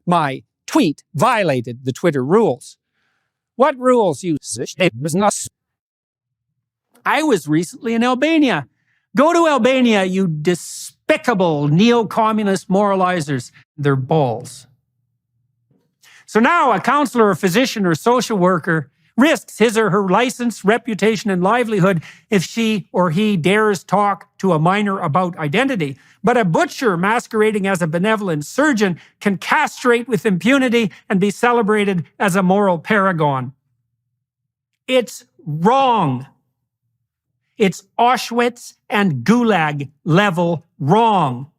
My tweet violated the Twitter rules. What rules, you business? I was recently in Albania. Go to Albania, you despicable neo-communist moralizers. They're balls. So now a counselor or physician or social worker risks his or her license, reputation, and livelihood if she or he dares talk to a minor about identity. But a butcher masquerading as a benevolent surgeon can castrate with impunity and be celebrated as a moral paragon. It's wrong. It's Auschwitz and Gulag level wrong.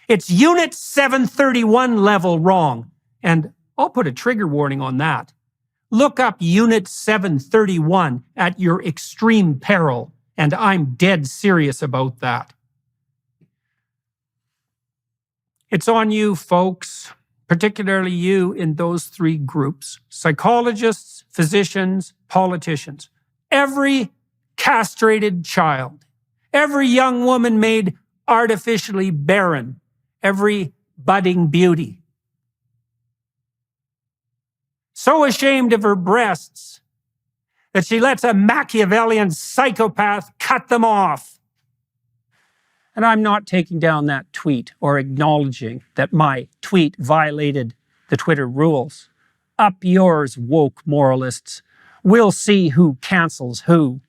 It's Unit 731 level wrong. And I'll put a trigger warning on that. Look up Unit 731 at your extreme peril, and I'm dead serious about that. It's on you, folks, particularly you in those three groups: psychologists, physicians, politicians. Every castrated child, every young woman made artificially barren, every budding beauty, so ashamed of her breasts that she lets a Machiavellian psychopath cut them off. And I'm not taking down that tweet or acknowledging that my tweet violated the Twitter rules. Up yours, woke moralists. We'll see who cancels who.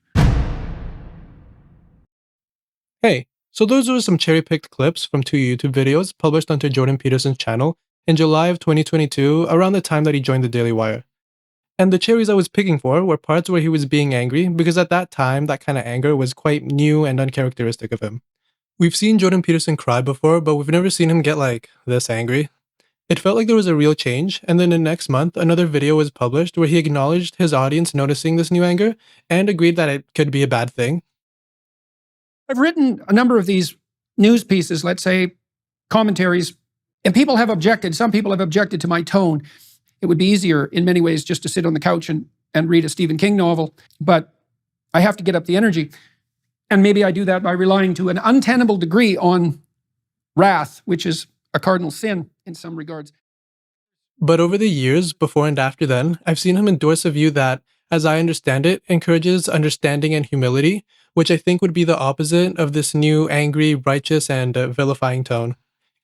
Hey, so those were some cherry-picked clips from 2 YouTube videos published onto Jordan Peterson's channel in July of 2022, around the time that he joined the Daily Wire. And the cherries I was picking for were parts where he was being angry, because at that time, that kind of anger was quite new and uncharacteristic of him. We've seen Jordan Peterson cry before, but we've never seen him get like this angry. It felt like there was a real change, and then the next month, another video was published where he acknowledged his audience noticing this new anger and agreed that it could be a bad thing. I've written a number of these news pieces, let's say commentaries, and people have objected. Some people have objected to my tone. It would be easier in many ways just to sit on the couch and read a Stephen King novel, but I have to get up the energy. And maybe I do that by relying to an untenable degree on wrath, which is a cardinal sin in some regards. But over the years, before and after then, I've seen him endorse a view that, as I understand it, encourages understanding and humility, which I think would be the opposite of this new angry, righteous, and vilifying tone.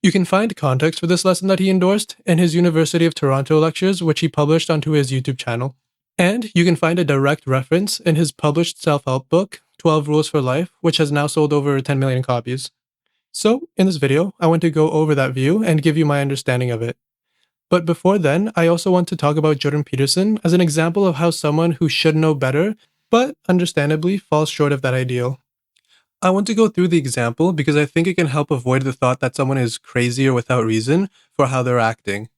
You can find context for this lesson that he endorsed in his University of Toronto lectures, which he published onto his YouTube channel. And you can find a direct reference in his published self-help book, 12 Rules for Life, which has now sold over 10 million copies. So, in this video, I want to go over that view and give you my understanding of it. But before then, I also want to talk about Jordan Peterson as an example of how someone who should know better, but understandably falls short of that ideal. I want to go through the example because I think it can help avoid the thought that someone is crazy or without reason for how they're acting.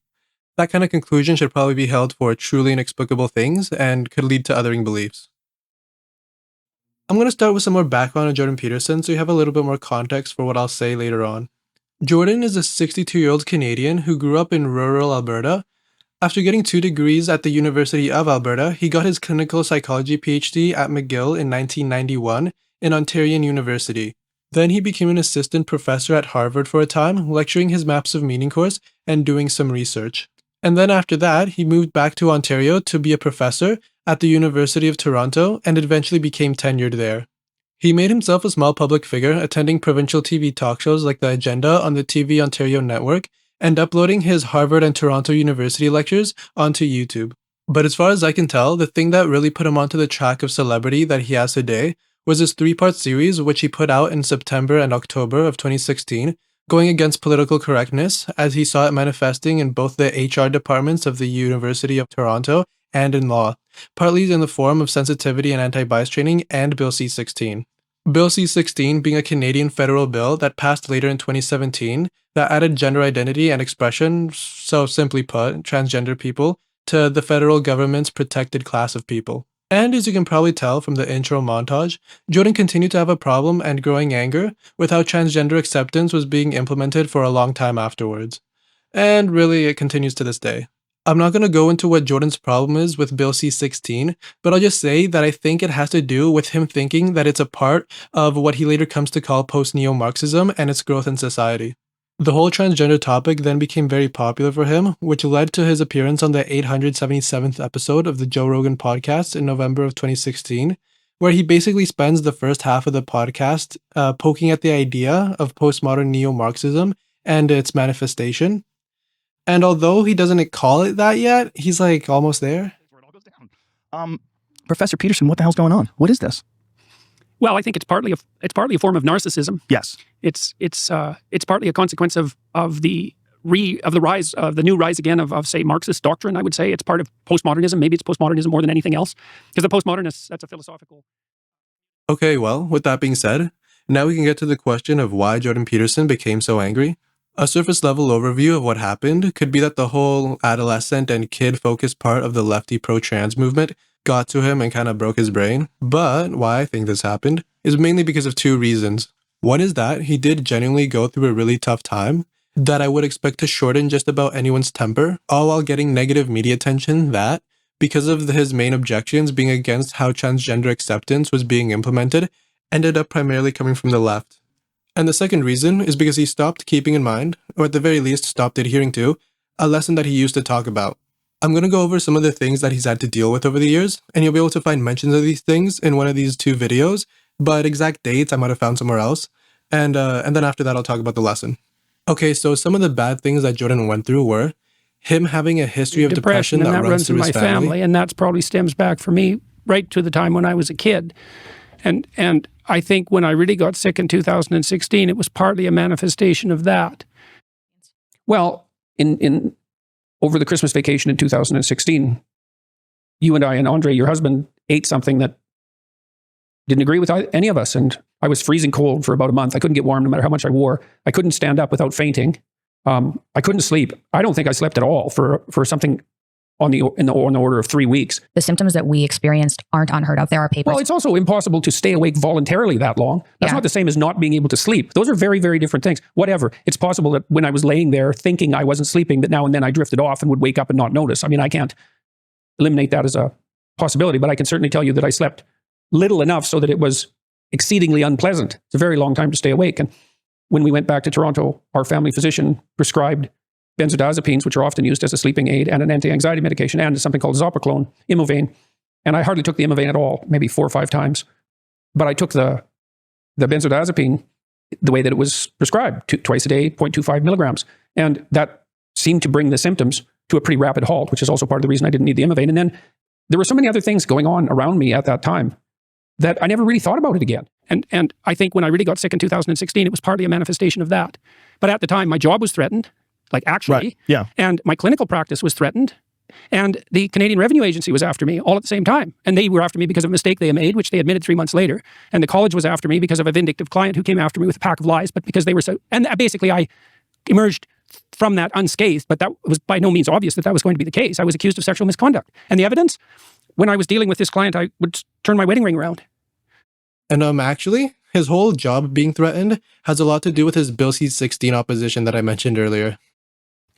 That kind of conclusion should probably be held for truly inexplicable things and could lead to othering beliefs. I'm going to start with some more background on Jordan Peterson so you have a little bit more context for what I'll say later on. Jordan is a 62-year-old Canadian who grew up in rural Alberta. After getting 2 degrees at the University of Alberta, he got his clinical psychology PhD at McGill in 1991 in Ontario University. Then he became an assistant professor at Harvard for a time, lecturing his Maps of Meaning course and doing some research. And then after that, he moved back to Ontario to be a professor at the University of Toronto and eventually became tenured there. He made himself a small public figure, attending provincial TV talk shows like The Agenda on the TV Ontario network and uploading his Harvard and Toronto University lectures onto YouTube. But as far as I can tell, the thing that really put him onto the track of celebrity that he has today was his 3-part series which he put out in September and October of 2016, going against political correctness as he saw it manifesting in both the HR departments of the University of Toronto and in law, partly in the form of sensitivity and anti-bias training and Bill C-16. Bill C-16 being a Canadian federal bill that passed later in 2017 that added gender identity and expression, so simply put, transgender people, to the federal government's protected class of people. And as you can probably tell from the intro montage, Jordan continued to have a problem and growing anger with how transgender acceptance was being implemented for a long time afterwards. And really, it continues to this day. I'm not going to go into what Jordan's problem is with Bill C-16, but I'll just say that I think it has to do with him thinking that it's a part of what he later comes to call post-neo-Marxism and its growth in society. The whole transgender topic then became very popular for him, which led to his appearance on the 877th episode of the Joe Rogan podcast in November of 2016, where he basically spends the first half of the podcast poking at the idea of postmodern neo-Marxism and its manifestation. And although he doesn't call it that yet, he's like almost there. Professor Peterson, what the hell's going on? What is this? Well, I think it's partly a form of narcissism. Yes. It's partly a consequence of the rise of the new rise again of say Marxist doctrine. I would say it's part of postmodernism. Maybe it's postmodernism more than anything else, because the postmodernists, that's a philosophical. Okay, well, with that being said, now we can get to the question of why Jordan Peterson became so angry. A surface level overview of what happened could be that the whole adolescent and kid focused part of the lefty pro-trans movement got to him and kind of broke his brain. But why I think this happened is mainly because of two reasons. One is that he did genuinely go through a really tough time that I would expect to shorten just about anyone's temper, all while getting negative media attention that, because of his main objections being against how transgender acceptance was being implemented, ended up primarily coming from the left. And the second reason is because he stopped keeping in mind, or at the very least stopped adhering to, a lesson that he used to talk about. I'm going to go over some of the things that he's had to deal with over the years, and you'll be able to find mentions of these things in one of these two videos, but exact dates I might have found somewhere else. And then after that, I'll talk about the lesson. Okay, so some of the bad things that Jordan went through were him having a history of depression that runs through his family. And that probably stems back for me right to the time when I was a kid. And I think when I really got sick in 2016, it was partly a manifestation of that. Well, in over the Christmas vacation in 2016, you and I and Andre, your husband, ate something that didn't agree with any of us. And I was freezing cold for about a month. I couldn't get warm no matter how much I wore. I couldn't stand up without fainting. I couldn't sleep. I don't think I slept at all for something on the order of 3 weeks. The symptoms that we experienced aren't unheard of. There are papers. Well, it's also impossible to stay awake voluntarily that long. That's not the same as not being able to sleep. Those are very, very different things. Whatever. It's possible that when I was laying there thinking I wasn't sleeping, that now and then I drifted off and would wake up and not notice. I mean, I can't eliminate that as a possibility, but I can certainly tell you that I slept little enough so that it was exceedingly unpleasant. It's a very long time to stay awake. And when we went back to Toronto, our family physician prescribed benzodiazepines, which are often used as a sleeping aid and an anti-anxiety medication, and something called Zopiclone, Imovane. And I hardly took the Imovane at all, maybe 4 or 5 times. But I took the benzodiazepine the way that it was prescribed, twice a day, 0.25 milligrams. And that seemed to bring the symptoms to a pretty rapid halt, which is also part of the reason I didn't need the Imovane. And then there were so many other things going on around me at that time that I never really thought about it again. And I think when I really got sick in 2016, it was partly a manifestation of that. But at the time, my job was threatened. Like actually, right. Yeah. And my clinical practice was threatened, and the Canadian Revenue Agency was after me all at the same time. And they were after me because of a mistake they had made, which they admitted 3 months later. And the college was after me because of a vindictive client who came after me with a pack of lies, but because they were so, and basically I emerged from that unscathed, but that was by no means obvious that was going to be the case. I was accused of sexual misconduct. And the evidence, when I was dealing with this client, I would turn my wedding ring around. And actually, his whole job being threatened has a lot to do with his Bill C-16 opposition that I mentioned earlier.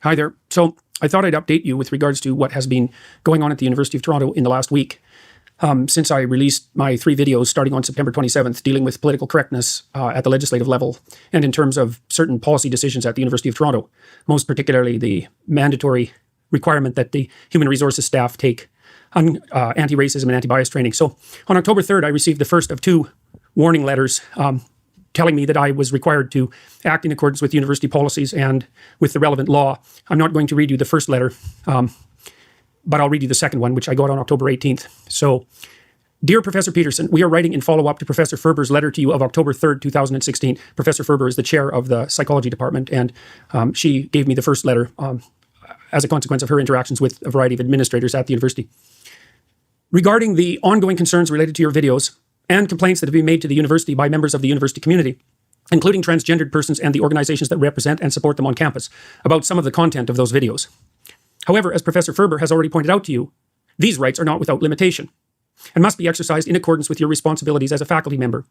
Hi there. So I thought I'd update you with regards to what has been going on at the University of Toronto in the last week. Since I released my 3 videos starting on September 27th, dealing with political correctness at the legislative level, and in terms of certain policy decisions at the University of Toronto, most particularly the mandatory requirement that the human resources staff take anti-racism and anti-bias training. So on October 3rd, I received the first of 2 warning letters telling me that I was required to act in accordance with university policies and with the relevant law. I'm not going to read you the first letter, but I'll read you the second one, which I got on October 18th. So, Dear Professor Peterson, we are writing in follow-up to Professor Ferber's letter to you of October 3rd, 2016. Professor Ferber is the chair of the psychology department, and she gave me the first letter as a consequence of her interactions with a variety of administrators at the university. Regarding the ongoing concerns related to your videos, and complaints that have been made to the university by members of the university community, including transgendered persons and the organizations that represent and support them on campus, about some of the content of those videos. However, as Professor Ferber has already pointed out to you, these rights are not without limitation and must be exercised in accordance with your responsibilities as a faculty member,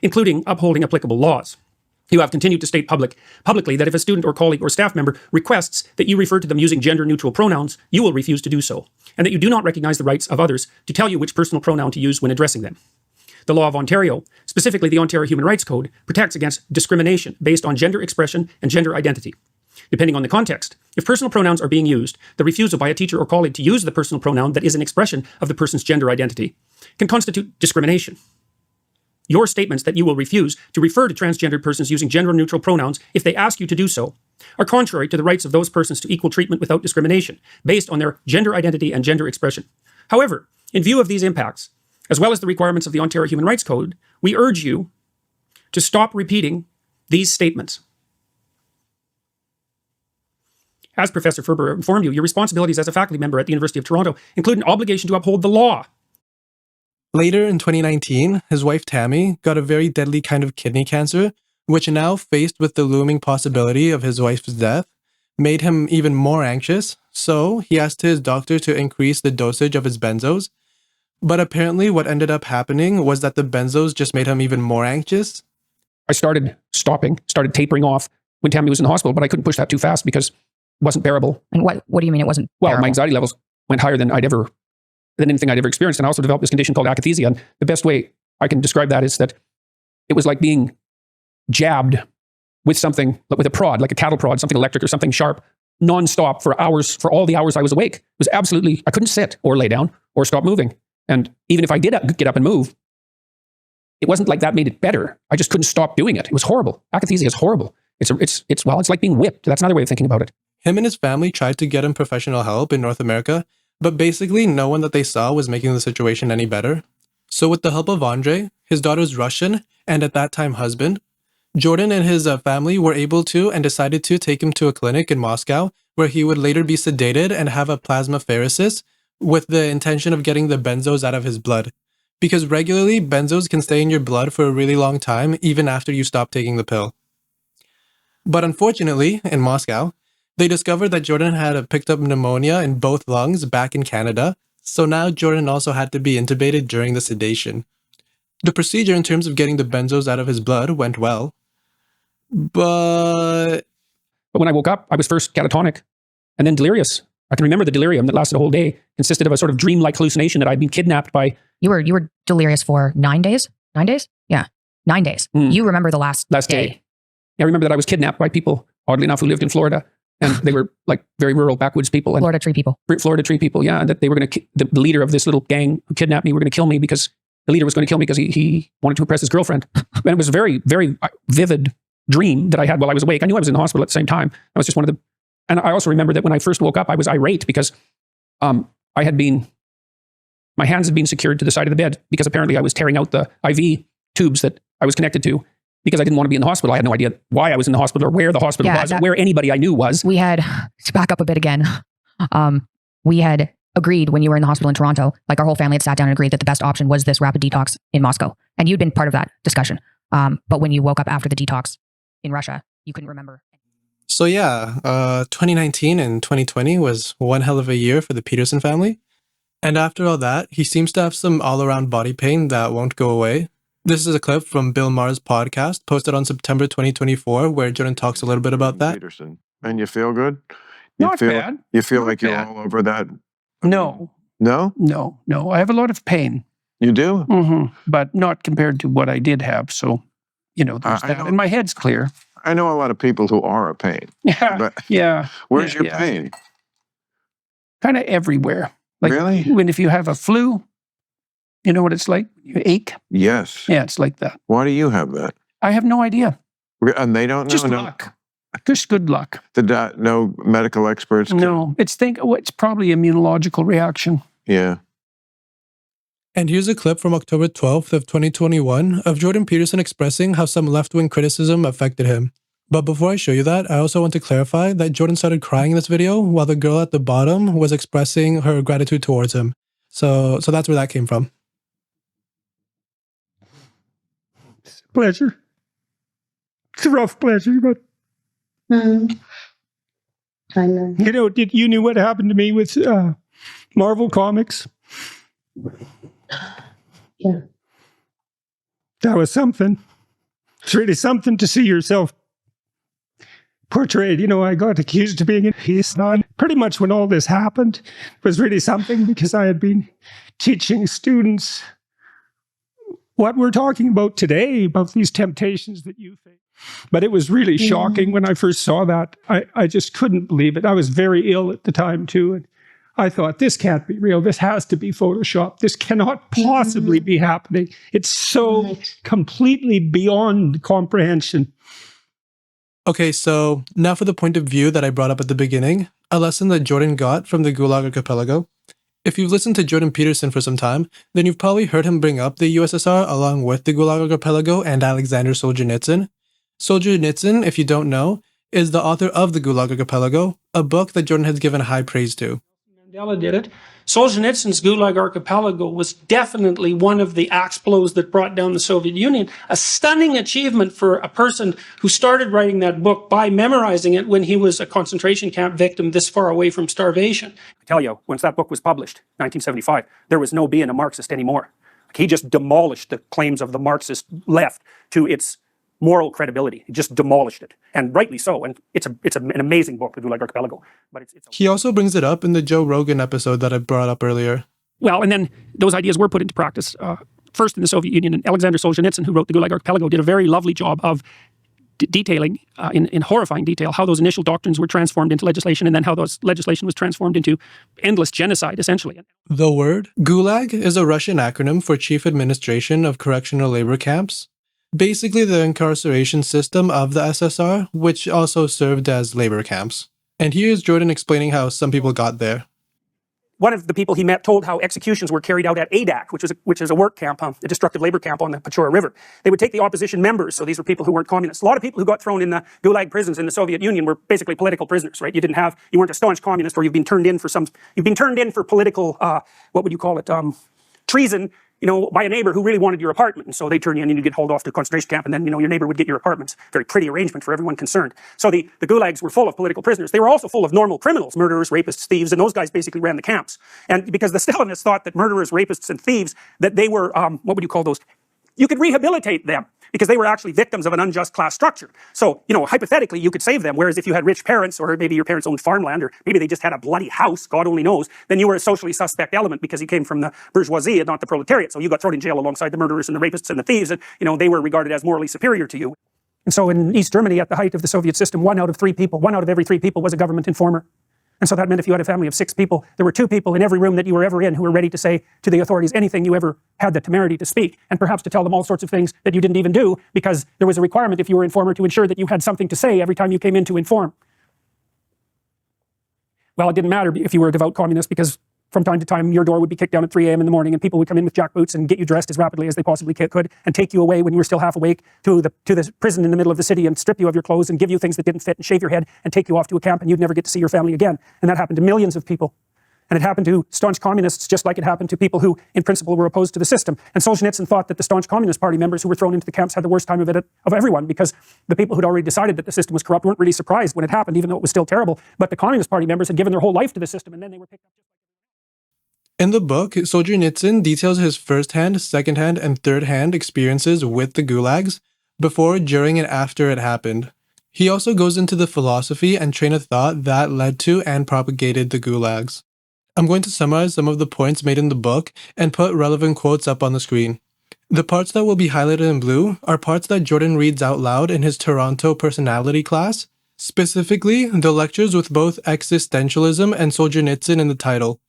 including upholding applicable laws. You have continued to state publicly that if a student or colleague or staff member requests that you refer to them using gender-neutral pronouns, you will refuse to do so, and that you do not recognize the rights of others to tell you which personal pronoun to use when addressing them. the law of Ontario, specifically the Ontario Human Rights Code, protects against discrimination based on gender expression and gender identity. Depending on the context, if personal pronouns are being used, the refusal by a teacher or colleague to use the personal pronoun that is an expression of the person's gender identity can constitute discrimination. Your statements that you will refuse to refer to transgendered persons using gender-neutral pronouns if they ask you to do so are contrary to the rights of those persons to equal treatment without discrimination based on their gender identity and gender expression. However, in view of these impacts, as well as the requirements of the Ontario Human Rights Code, we urge you to stop repeating these statements. As Professor Ferber informed you, your responsibilities as a faculty member at the University of Toronto include an obligation to uphold the law. Later in 2019, his wife Tammy got a very deadly kind of kidney cancer, which now, faced with the looming possibility of his wife's death, made him even more anxious, so he asked his doctor to increase the dosage of his benzos. But apparently what ended up happening was that the benzos just made him even more anxious. I started tapering off when Tammy was in the hospital, but I couldn't push that too fast because it wasn't bearable. And what do you mean it wasn't Well, bearable? my anxiety levels went higher than anything I'd ever experienced. And I also developed this condition called akathisia. And the best way I can describe that is that it was like being jabbed with something, with a prod, like a cattle prod, something electric or something sharp, nonstop for hours, for all the hours I was awake. It was absolutely, I couldn't sit or lay down or stop moving. And even if I did get up and move, it wasn't like that made it better. I just couldn't stop doing it. It was horrible. Akathisia is horrible. It's like being whipped. That's another way of thinking about it. Him and his family tried to get him professional help in North America, but basically no one that they saw was making the situation any better. So with the help of Andre, his daughter's Russian, and at that time husband, Jordan and his family were able to and decided to take him to a clinic in Moscow where he would later be sedated and have a plasmapheresis with the intention of getting the benzos out of his blood. Because regularly, benzos can stay in your blood for a really long time even after you stop taking the pill. But unfortunately, in Moscow, they discovered that Jordan had picked up pneumonia in both lungs back in Canada, so now Jordan also had to be intubated during the sedation. The procedure in terms of getting the benzos out of his blood went well, but when I woke up, I was first catatonic and then delirious. I can remember the delirium that lasted a whole day, consisted of a sort of dreamlike hallucination that I'd been kidnapped by. You were delirious for 9 days? 9 days? Yeah, 9 days. You remember the last day. I remember that I was kidnapped by people, oddly enough, who lived in Florida. And they were like very rural backwoods people. And Florida tree people. Yeah. And that they were going to, the leader of this little gang who kidnapped me were going to kill me because the leader was going to kill me because he wanted to impress his girlfriend. And it was a very, very vivid dream that I had while I was awake. I knew I was in the hospital at the same time. I was just one of the, and I also remember that when I first woke up, I was irate because my hands had been secured to the side of the bed because apparently I was tearing out the IV tubes that I was connected to because I didn't want to be in the hospital. I had no idea why I was in the hospital or where the hospital was, or where anybody I knew was. We had, to back up a bit again, we had agreed when you were in the hospital in Toronto, like our whole family had sat down and agreed that the best option was this rapid detox in Moscow. And you'd been part of that discussion. But when you woke up after the detox in Russia, you couldn't remember. So yeah, 2019 and 2020 was one hell of a year for the Peterson family. And after all that, he seems to have some all-around body pain that won't go away. This is a clip from Bill Maher's podcast posted on September 2024 where Jordan talks a little bit about that. Peterson. And you feel good? Not bad. You feel Not like you're bad. all over that? No. No? No. I have a lot of pain. You do? Mm-hmm. But not compared to what I did have. So, there's that. And my head's clear. I know a lot of people who are a pain. Yeah. But Yeah. where's your Yeah. pain? Kind of everywhere. Like Really? when if you have a flu, you know what it's like? You ache. Yes. Yeah, it's like that. Why do you have that? I have no idea. And they don't know? Just No. luck. Just good luck. No medical experts? No, it's probably immunological reaction. Yeah. And here's a clip from October 12th of 2021 of Jordan Peterson expressing how some left-wing criticism affected him. But before I show you that, I also want to clarify that Jordan started crying in this video while the girl at the bottom was expressing her gratitude towards him. So that's where that came from. It's a pleasure. It's a rough pleasure, but I know. you knew what happened to me with Marvel Comics? Yeah. That was something. It's really something to see yourself portrayed. I got accused of being a peace nun. Pretty much when all this happened was really something because I had been teaching students what we're talking about today, about these temptations that you face. But it was really shocking when I first saw that. I just couldn't believe it. I was very ill at the time too. And I thought, this can't be real. This has to be Photoshopped. This cannot possibly be happening. It's so completely beyond comprehension. Okay, so now for the point of view that I brought up at the beginning, a lesson that Jordan got from the Gulag Archipelago. If you've listened to Jordan Peterson for some time, then you've probably heard him bring up the USSR along with the Gulag Archipelago and Aleksander Solzhenitsyn. Solzhenitsyn, if you don't know, is the author of the Gulag Archipelago, a book that Jordan has given high praise to. Mandela did it. Solzhenitsyn's Gulag Archipelago was definitely one of the axe blows that brought down the Soviet Union. A stunning achievement for a person who started writing that book by memorizing it when he was a concentration camp victim this far away from starvation. I tell you, once that book was published, 1975, there was no being a Marxist anymore. He just demolished the claims of the Marxist left to its moral credibility. He just demolished it, and rightly so. And it's an amazing book, The Gulag Archipelago. But He also brings it up in the Joe Rogan episode that I brought up earlier. Well, and then those ideas were put into practice first in the Soviet Union, and Aleksander Solzhenitsyn, who wrote The Gulag Archipelago, did a very lovely job of detailing in horrifying detail how those initial doctrines were transformed into legislation, and then how those legislation was transformed into endless genocide, essentially. The word Gulag is a Russian acronym for Chief Administration of Correctional Labor Camps. Basically the incarceration system of the SSR, which also served as labor camps. And here's Jordan explaining how some people got there. One of the people he met told how executions were carried out at ADAC, which is a work camp, a destructive labor camp on the Pechora River. They would take the opposition members, so these were people who weren't communists. A lot of people who got thrown in the Gulag prisons in the Soviet Union were basically political prisoners, right? You weren't a staunch communist, or you've been turned in for political, what would you call it, treason, by a neighbor who really wanted your apartment. And so they turn you in and you get hauled off to a concentration camp, and then, your neighbor would get your apartments. Very pretty arrangement for everyone concerned. So the gulags were full of political prisoners. They were also full of normal criminals, murderers, rapists, thieves, and those guys basically ran the camps. And because the Stalinists thought that murderers, rapists, and thieves, that they were, what would you call those? You could rehabilitate them, because they were actually victims of an unjust class structure. So, hypothetically, you could save them, whereas if you had rich parents, or maybe your parents owned farmland, or maybe they just had a bloody house, God only knows, then you were a socially suspect element because you came from the bourgeoisie and not the proletariat. So you got thrown in jail alongside the murderers and the rapists and the thieves, and, they were regarded as morally superior to you. And so in East Germany, at the height of the Soviet system, one out of every three people was a government informer. And so that meant if you had a family of 6 people, there were 2 people in every room that you were ever in who were ready to say to the authorities anything you ever had the temerity to speak, and perhaps to tell them all sorts of things that you didn't even do, because there was a requirement if you were an informer to ensure that you had something to say every time you came in to inform. Well, it didn't matter if you were a devout communist, because from time to time your door would be kicked down at 3 a.m. in the morning, and people would come in with jackboots and get you dressed as rapidly as they possibly could, and take you away when you were still half awake to the prison in the middle of the city, and strip you of your clothes and give you things that didn't fit and shave your head and take you off to a camp, and you'd never get to see your family again. And that happened to millions of people. And it happened to staunch communists just like it happened to people who, in principle, were opposed to the system. And Solzhenitsyn thought that the staunch Communist Party members who were thrown into the camps had the worst time of it of everyone, because the people who'd already decided that the system was corrupt weren't really surprised when it happened, even though it was still terrible. But the Communist Party members had given their whole life to the system, and then they were picked up. In the book, Solzhenitsyn details his first-hand, second-hand, and third-hand experiences with the gulags before, during, and after it happened. He also goes into the philosophy and train of thought that led to and propagated the gulags. I'm going to summarize some of the points made in the book and put relevant quotes up on the screen. The parts that will be highlighted in blue are parts that Jordan reads out loud in his Toronto personality class, specifically the lectures with both existentialism and Solzhenitsyn in the title.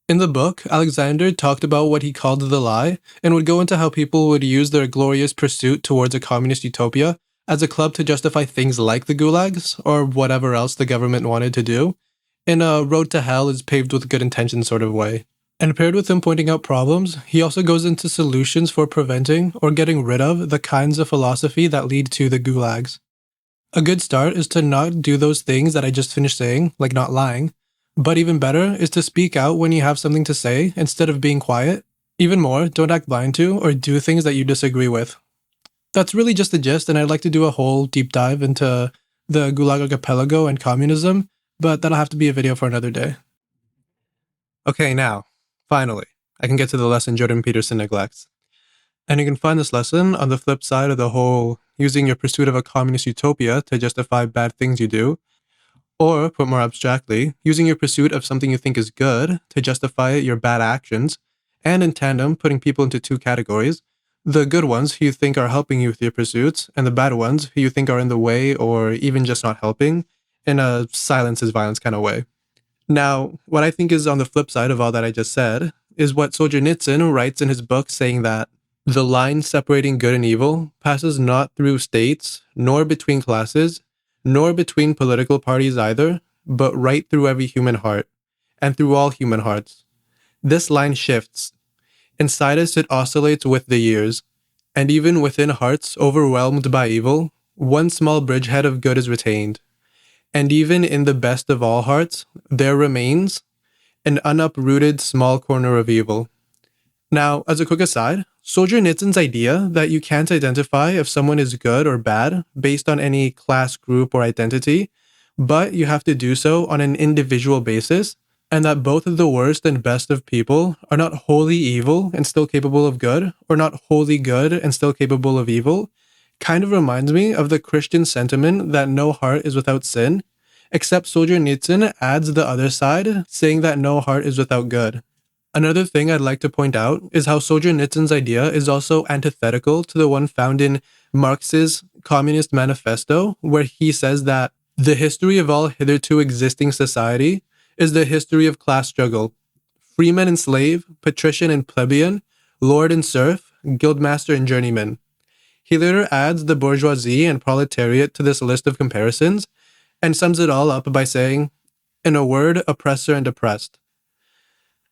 In the book, Alexander talked about what he called the lie, and would go into how people would use their glorious pursuit towards a communist utopia as a club to justify things like the gulags, or whatever else the government wanted to do, in a road to hell is paved with good intentions sort of way. And paired with him pointing out problems, he also goes into solutions for preventing or getting rid of the kinds of philosophy that lead to the gulags. A good start is to not do those things that I just finished saying, like not lying. But even better is to speak out when you have something to say instead of being quiet. Even more, don't act blind to or do things that you disagree with. That's really just the gist, and I'd like to do a whole deep dive into the Gulag Archipelago and communism, but that'll have to be a video for another day. Okay, now, finally, I can get to the lesson Jordan Peterson neglects. And you can find this lesson on the flip side of the whole using your pursuit of a communist utopia to justify bad things you do, or, put more abstractly, using your pursuit of something you think is good to justify your bad actions, and in tandem, putting people into 2 categories, The good ones who you think are helping you with your pursuits, and the bad ones who you think are in the way or even just not helping in a silence is violence kind of way. Now, what I think is on the flip side of all that I just said is what Solzhenitsyn writes in his book, saying that the line separating good and evil passes not through states, nor between classes, nor between political parties either, but right through every human heart, and through all human hearts. This line shifts. Inside us, it oscillates with the years, and even within hearts overwhelmed by evil, one small bridgehead of good is retained. And even in the best of all hearts, there remains an unuprooted small corner of evil. Now, as a quick aside, Solzhenitsyn's idea that you can't identify if someone is good or bad based on any class, group, or identity, but you have to do so on an individual basis, and that both the worst and best of people are not wholly evil and still capable of good, or not wholly good and still capable of evil, kind of reminds me of the Christian sentiment that no heart is without sin, except Solzhenitsyn adds the other side, saying that no heart is without good. Another thing I'd like to point out is how Solzhenitsyn's idea is also antithetical to the one found in Marx's Communist Manifesto, where he says that the history of all hitherto existing society is the history of class struggle. Freeman and slave, patrician and plebeian, lord and serf, guildmaster and journeyman. He later adds the bourgeoisie and proletariat to this list of comparisons and sums it all up by saying, in a word, oppressor and oppressed.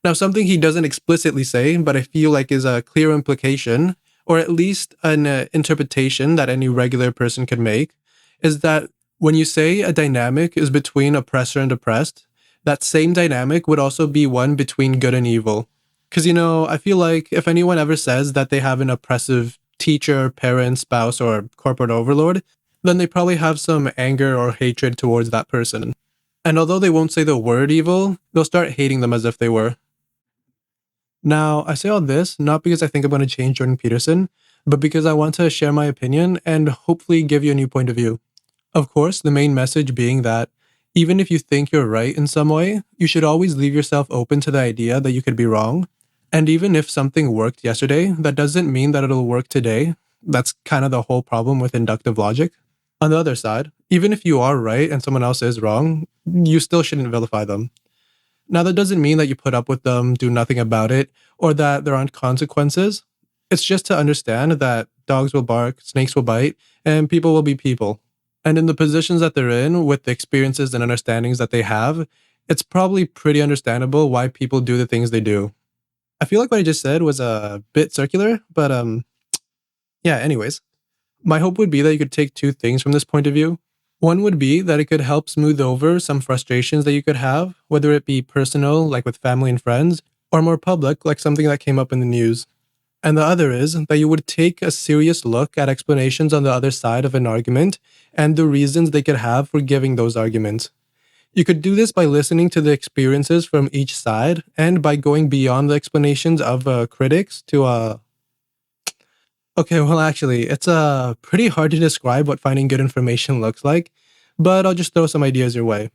Now, something he doesn't explicitly say, but I feel like is a clear implication, or at least an interpretation that any regular person could make, is that when you say a dynamic is between oppressor and oppressed, that same dynamic would also be one between good and evil. Because, I feel like if anyone ever says that they have an oppressive teacher, parent, spouse, or corporate overlord, then they probably have some anger or hatred towards that person. And although they won't say the word evil, they'll start hating them as if they were. Now, I say all this not because I think I'm going to change Jordan Peterson, but because I want to share my opinion and hopefully give you a new point of view. Of course, the main message being that even if you think you're right in some way, you should always leave yourself open to the idea that you could be wrong. And even if something worked yesterday, that doesn't mean that it'll work today. That's kind of the whole problem with inductive logic. On the other side, even if you are right and someone else is wrong, you still shouldn't vilify them. Now, that doesn't mean that you put up with them, do nothing about it, or that there aren't consequences. It's just to understand that dogs will bark, snakes will bite, and people will be people. And in the positions that they're in, with the experiences and understandings that they have, it's probably pretty understandable why people do the things they do. I feel like what I just said was a bit circular, but yeah, anyways. My hope would be that you could take two things from this point of view. One would be that it could help smooth over some frustrations that you could have, whether it be personal, like with family and friends, or more public, like something that came up in the news. And the other is that you would take a serious look at explanations on the other side of an argument and the reasons they could have for giving those arguments. You could do this by listening to the experiences from each side and by going beyond the explanations of critics to Okay, well, actually, it's pretty hard to describe what finding good information looks like, but I'll just throw some ideas your way.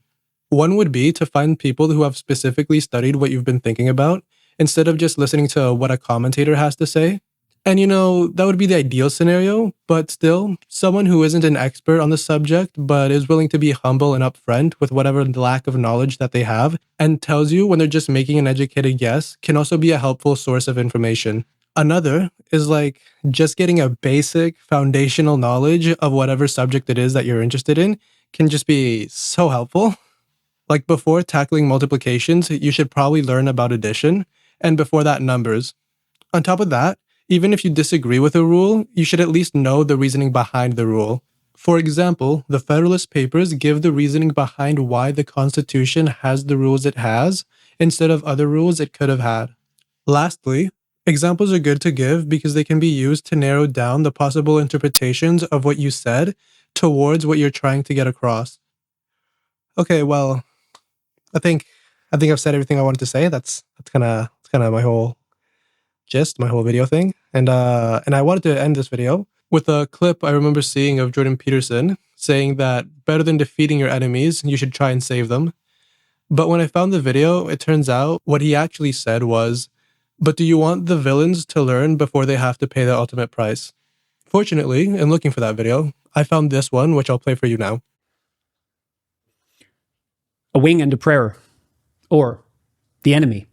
One would be to find people who have specifically studied what you've been thinking about, instead of just listening to what a commentator has to say. And that would be the ideal scenario, but still, someone who isn't an expert on the subject, but is willing to be humble and upfront with whatever lack of knowledge that they have, and tells you when they're just making an educated guess, can also be a helpful source of information. Another is like just getting a basic foundational knowledge of whatever subject it is that you're interested in can just be so helpful. Like before tackling multiplications, you should probably learn about addition, and before that, numbers. On top of that, even if you disagree with a rule, you should at least know the reasoning behind the rule. For example, the Federalist Papers give the reasoning behind why the Constitution has the rules it has, instead of other rules it could have had. Lastly, examples are good to give because they can be used to narrow down the possible interpretations of what you said towards what you're trying to get across. Okay, well, I think I've said everything I wanted to say. That's kind of my whole gist, my whole video thing. And I wanted to end this video with a clip I remember seeing of Jordan Peterson saying that better than defeating your enemies, you should try and save them. But when I found the video, it turns out what he actually said was, But do you want the villains to learn before they have to pay the ultimate price? Fortunately, in looking for that video, I found this one, which I'll play for you now. A wing and a prayer. Or the enemy.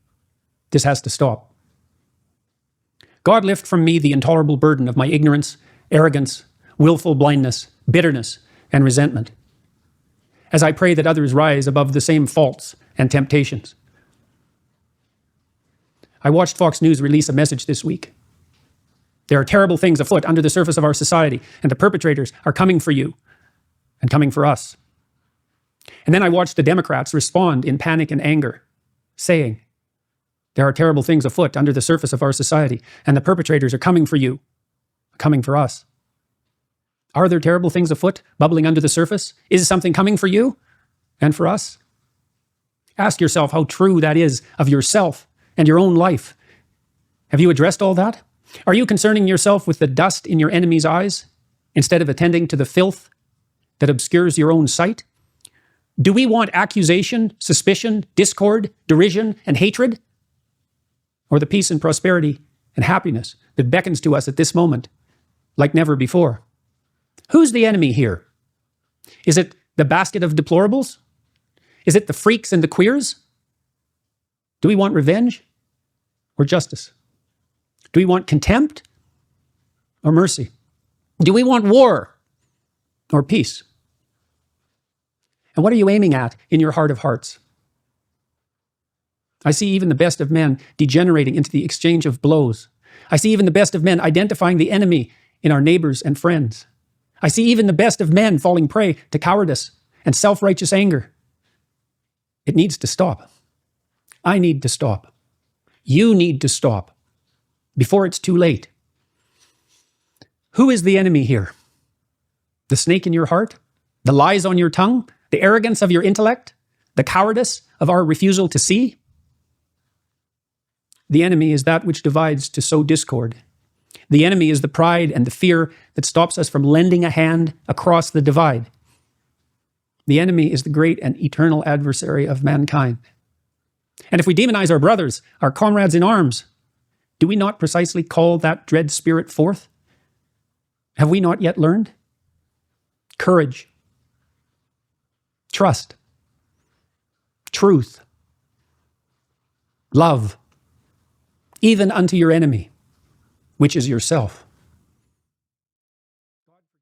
This has to stop. God, lift from me the intolerable burden of my ignorance, arrogance, willful blindness, bitterness, and resentment, as I pray that others rise above the same faults and temptations. I watched Fox News release a message this week. There are terrible things afoot under the surface of our society, and the perpetrators are coming for you and coming for us. And then I watched the Democrats respond in panic and anger, saying, there are terrible things afoot under the surface of our society, and the perpetrators are coming for you, coming for us. Are there terrible things afoot, bubbling under the surface? Is something coming for you and for us? Ask yourself how true that is of yourself and your own life. Have you addressed all that? Are you concerning yourself with the dust in your enemy's eyes instead of attending to the filth that obscures your own sight? Do we want accusation, suspicion, discord, derision, and hatred? Or the peace and prosperity and happiness that beckons to us at this moment like never before? Who's the enemy here? Is it the basket of deplorables? Is it the freaks and the queers? Do we want revenge or justice? Do we want contempt or mercy? Do we want war or peace? And what are you aiming at in your heart of hearts? I see even the best of men degenerating into the exchange of blows. I see even the best of men identifying the enemy in our neighbors and friends. I see even the best of men falling prey to cowardice and self-righteous anger. It needs to stop. I need to stop. You need to stop before it's too late. Who is the enemy here? The snake in your heart? The lies on your tongue? The arrogance of your intellect? The cowardice of our refusal to see? The enemy is that which divides to sow discord. The enemy is the pride and the fear that stops us from lending a hand across the divide. The enemy is the great and eternal adversary of mankind. And if we demonize our brothers, our comrades in arms, do we not precisely call that dread spirit forth? Have we not yet learned? Courage, trust, truth, love, even unto your enemy, which is yourself.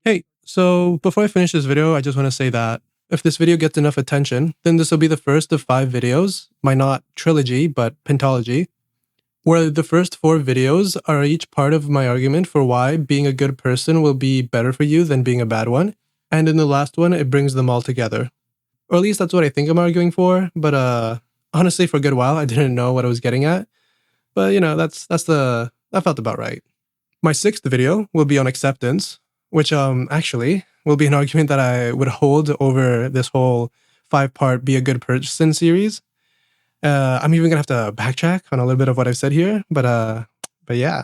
Hey, so before I finish this video, I just want to say that if this video gets enough attention, then this will be the first of 5 videos, my not trilogy, but pentology, where the first 4 videos are each part of my argument for why being a good person will be better for you than being a bad one. And in the last one, it brings them all together. Or at least that's what I think I'm arguing for. But honestly, for a good while, I didn't know what I was getting at. But you know, that felt about right. My 6th video will be on acceptance, which actually will be an argument that I would hold over this whole 5-part Be a Good Person series. I'm even gonna have to backtrack on a little bit of what I've said here, but yeah.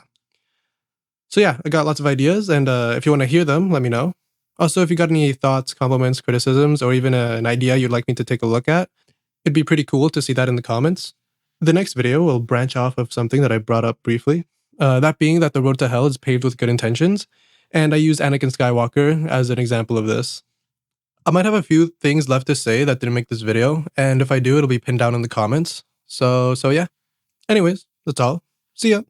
So yeah, I got lots of ideas, and if you want to hear them, let me know. Also, if you got any thoughts, compliments, criticisms, or even an idea you'd like me to take a look at, it'd be pretty cool to see that in the comments. The next video will branch off of something that I brought up briefly, that being that the road to hell is paved with good intentions, and I used Anakin Skywalker as an example of this. I might have a few things left to say that didn't make this video, and if I do, it'll be pinned down in the comments. So yeah. Anyways, that's all. See ya.